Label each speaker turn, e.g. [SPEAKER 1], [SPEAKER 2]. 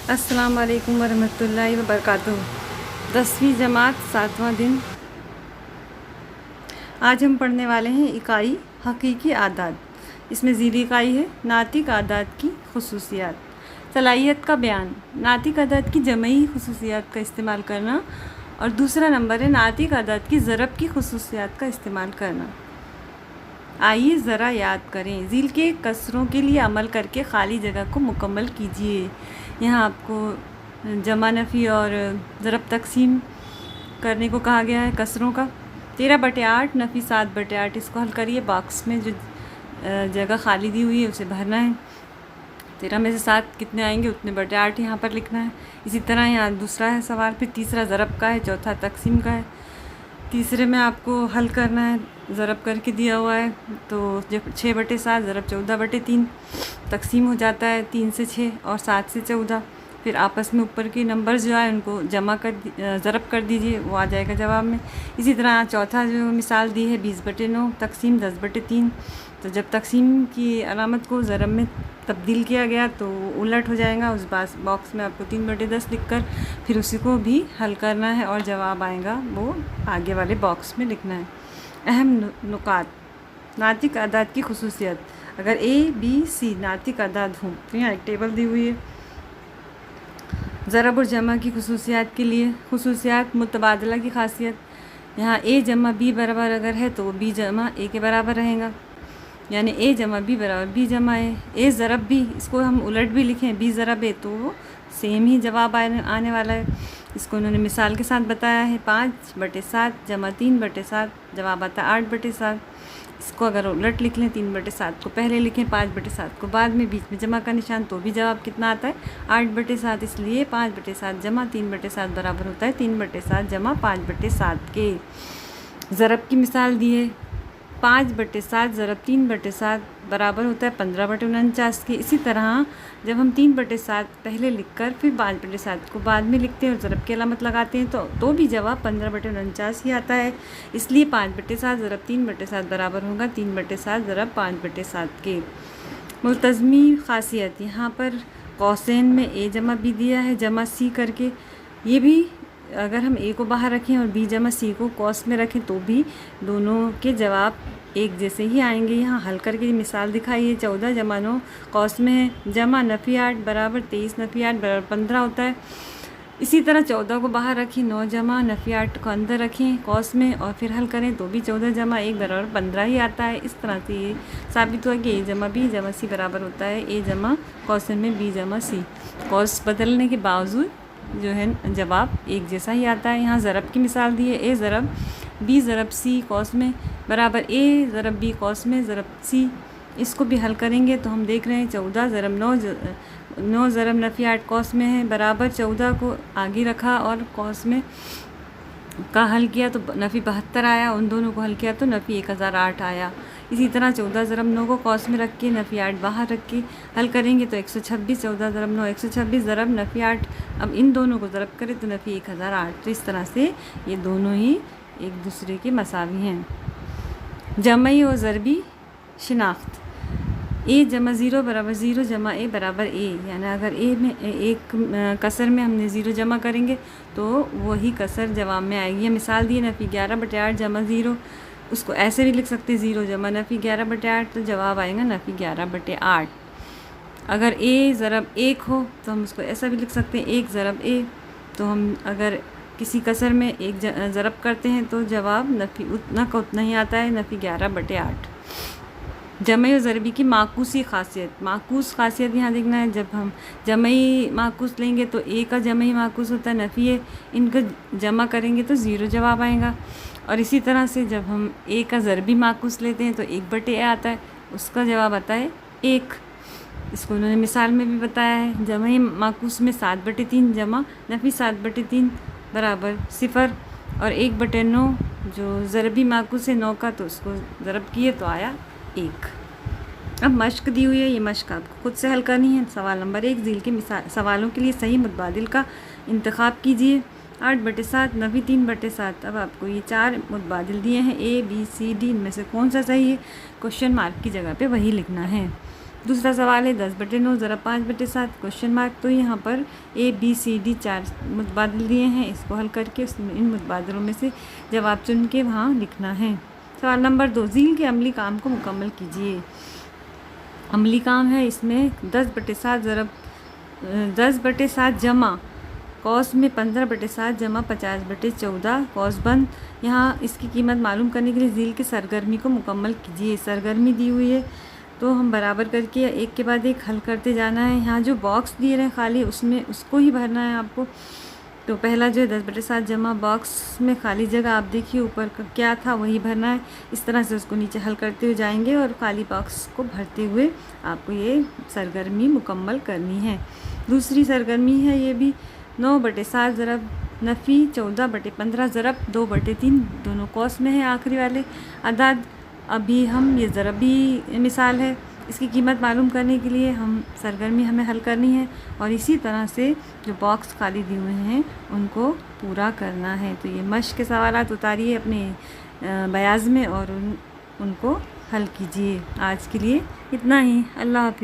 [SPEAKER 1] अस्सलाम वालेकुम वरहमतुल्लाहि वबरकातुहू। 10वीं जमात 7वां दिन। आज हम पढ़ने वाले हैं इकाई हकीकी आदात। इसमें ज़ीली इकाई है नातिक आदात की खुसूसियात। सलाहियत का बयान, नातिक आदात की जमई खुसूसियात का इस्तेमाल करना, और दूसरा नंबर है नातिक आदात की ज़रब की खुसूसियात का इस्तेमाल करना। आइए ज़रा याद करें। ज़ील के कसरों के लिए अमल करके खाली जगह को मुकम्मल कीजिए। यहाँ आपको जमा नफ़ी और ज़रब तकसीम करने को कहा गया है कसरों का। 13/8 नफ़ी 7/8, इसको हल करिए। बॉक्स में जो जगह खाली दी हुई है उसे भरना है। 13 में से 7 कितने आएंगे उतने बटे 8 यहाँ पर लिखना है। इसी तरह यहाँ दूसरा है सवाल, फिर तीसरा ज़रब का है, चौथा तकसीम का है। तीसरे में आपको हल करना है, ज़रब करके दिया हुआ है तो जब 6/7 ज़रब 14/3 तकसीम हो जाता है। 3 से 6 और 7 से 14, फिर आपस में ऊपर के नंबर्स जो है उनको जमा कर ज़रब कर दीजिए, वो आ जाएगा जवाब में। इसी तरह चौथा जो मिसाल दी है 20/9 तकसीम 10/3, तो जब तकसीम की अलामत को ज़रब में तब्दील किया गया तो उलट हो जाएगा। उस बॉक्स में आपको 3/10 लिखकर फिर उसी को भी हल करना है और जवाब आएगा वो आगे वाले बॉक्स में लिखना है। अहम नुकात, नातिक आदात की खुसूसियत। अगर A, B, C नातिक आदात हों तो यहाँ एक टेबल दी हुई है। ज़रब और जमा की खुसूसियात के लिए खुसूसियात, मुतबादला की खासियत। यहाँ A जमा B बराबर अगर है तो B जमा A के बराबर रहेगा, यानी A जमा B बराबर B जमा A ज़रब B, इसको हम उलट भी लिखें B ज़रब A तो वो सेम ही जवाब आने वाला है। इसको उन्होंने मिसाल के साथ बताया है। 5/7 जमा 3/7 जवाब आता है 8/7। इसको अगर उलट लिख लें, 3/7 को पहले लिखें, 5/7 को बाद में, बीच में जमा का निशान, तो भी जवाब कितना आता है 8/7। इसलिए 5/7 जमा 3/7 बराबर होता है 3/7 जमा 5/7 के। ज़रब की मिसाल दी है, 5/7 ज़रब 3/7 बराबर होता है 15/49 के। इसी तरह जब हम 3/7 पहले लिखकर फिर 5/7 को बाद में लिखते हैं और ज़रब की अलामत लगाते हैं तो भी जवाब 15/49 ही आता है। इसलिए 5/7 ज़रब 3/7 बराबर होगा 3/7 ज़रब 5/7 के। मुल्तज़मी खासियत, यहाँ पर कौसैन में A जमा B दिया है जमा C करके। ये भी अगर हम A को बाहर रखें और B जमा C को कौस में रखें तो भी दोनों के जवाब एक जैसे ही आएंगे। यहाँ हल करके मिसाल दिखाई है। 14 जमा 9 कौस में है, जमा नफ़ी 8 बराबर 23 नफ़ी 8 बराबर 15 होता है। इसी तरह 14 को बाहर रखें, 9 जमा नफ़ी 8 को अंदर रखें कौस में और फिर हल करें तो भी 14 जमा 1 बराबर 15 ही आता है। इस तरह से ये साबित हुआ कि A जमा B जमा C बराबर होता है A जमा कौसैन में B जमा C। कौस बदलने के बावजूद जो है जवाब एक जैसा ही आता है। यहाँ ज़रब की मिसाल दी है, A ज़रब B ज़रब C कौस में बराबर A ज़रब B कौस में ज़रब C। इसको भी हल करेंगे तो हम देख रहे हैं 14 ज़रब 9 ज़रब नफ़ी 8 कौस में है बराबर 14 को आगे रखा और कौस में का हल किया तो नफ़ी 72 आया, उन दोनों को हल किया तो नफ़ी 1008 आया। इसी तरह 14 ज़रब 9 को कौस में रख के नफ़ी 8 बाहर रख के हल करेंगे तो 126, 14 ज़रब 9 126 ज़रब नफ़ी 8। अब इन दोनों को ज़रब करें तो नफ़ी 1008। तो इस तरह से ये दोनों ही एक दूसरे के मसावी हैं। जमई और ज़रबी शिनाख्त। A जमा 0 बराबर 0 जमा A बराबर A, यानी अगर A में एक कसर में हमने 0 जमा करेंगे तो वही कसर जवाब में आएगी। मिसाल दी नफ़ी 11/8 जमा 0, उसको ऐसे भी लिख सकते हैं 0 जमा नफ़ी 11/8 तो जवाब आएगा नफ़ी 11/8। अगर A ज़रब 1 हो तो हम उसको ऐसा भी लिख सकते हैं 1 ज़रब A। तो हम अगर किसी कसर में एक ज़रब करते हैं तो जवाब नफ़ी उतना का उतना ही आता है नफ़ी 11/8। जमई और ज़रबी की माकूसी खासियत। माकूस खासियत यहाँ देखना है, जब हम जमई माकूस लेंगे तो A का जमई माकूस होता है नफ़ी है, इनको जमा करेंगे तो 0 जवाब आएगा। और इसी तरह से जब हम A का ज़रबी माकूस लेते हैं तो 1/A आता है, उसका जवाब आता है 1। इसको उन्होंने मिसाल में भी बताया है। जमई माकूस में 7/3 जमा नफ़ी 7/3 बराबर 0 और 1/9 जो ज़रबी माकूस है 9 का तो उसको ज़रब किए तो आया 1। अब मश्क दी हुई है, ये मश्क आपको खुद से हल करनी है। सवाल नंबर 1, ज़ील के सवालों के लिए सही मुतबादिल का इंतखाब कीजिए। 8/7 नफ़ी 3/7। अब आपको ये 4 मुतबादिल दिए हैं A, B, C, D, इनमें से कौन सा सही है, क्वेश्चन मार्क की जगह पे वही लिखना है। दूसरा सवाल है 10/9 ज़रा 5/7 क्वेश्चन मार्क। तो यहाँ पर ABCD 4 मुतबादिल दिए हैं, इसको हल करके इन मुतबादलों में से जवाब चुन के वहाँ लिखना है। सवाल नंबर 2, झील के अमली काम को मुकम्मल कीजिए। अमली काम है, इसमें 10/7 जमा कॉस में 15/7 जमा 50/14 कॉस बंद। यहाँ इसकी कीमत मालूम करने के लिए झील की सरगर्मी को मुकम्मल कीजिए। सरगर्मी दी हुई है तो हम बराबर करके एक के बाद एक हल करते जाना है। यहाँ जो बॉक्स दिए रहे खाली उसमें उसको ही भरना है आपको। तो पहला जो है 10/7 जमा बॉक्स में खाली जगह आप देखिए ऊपर का क्या था वही भरना है। इस तरह से उसको नीचे हल करते हुए जाएंगे और खाली बॉक्स को भरते हुए आपको ये सरगर्मी मुकम्मल करनी है। दूसरी सरगर्मी है ये भी 9/7 ज़रब नफ़ी 14/15 ज़रब 2/3 दोनों कॉस में है आखिरी वाले अदाद। अभी हम ये ज़रबी मिसाल है, इसकी कीमत मालूम करने के लिए हम सरगर्मी हमें हल करनी है और इसी तरह से जो बॉक्स खाली दिए हुए हैं उनको पूरा करना है। तो ये मश्क के सवालात उतारिए अपने बयाज़ में और उनको हल कीजिए। आज के लिए इतना ही। अल्लाह हाफ़िज़।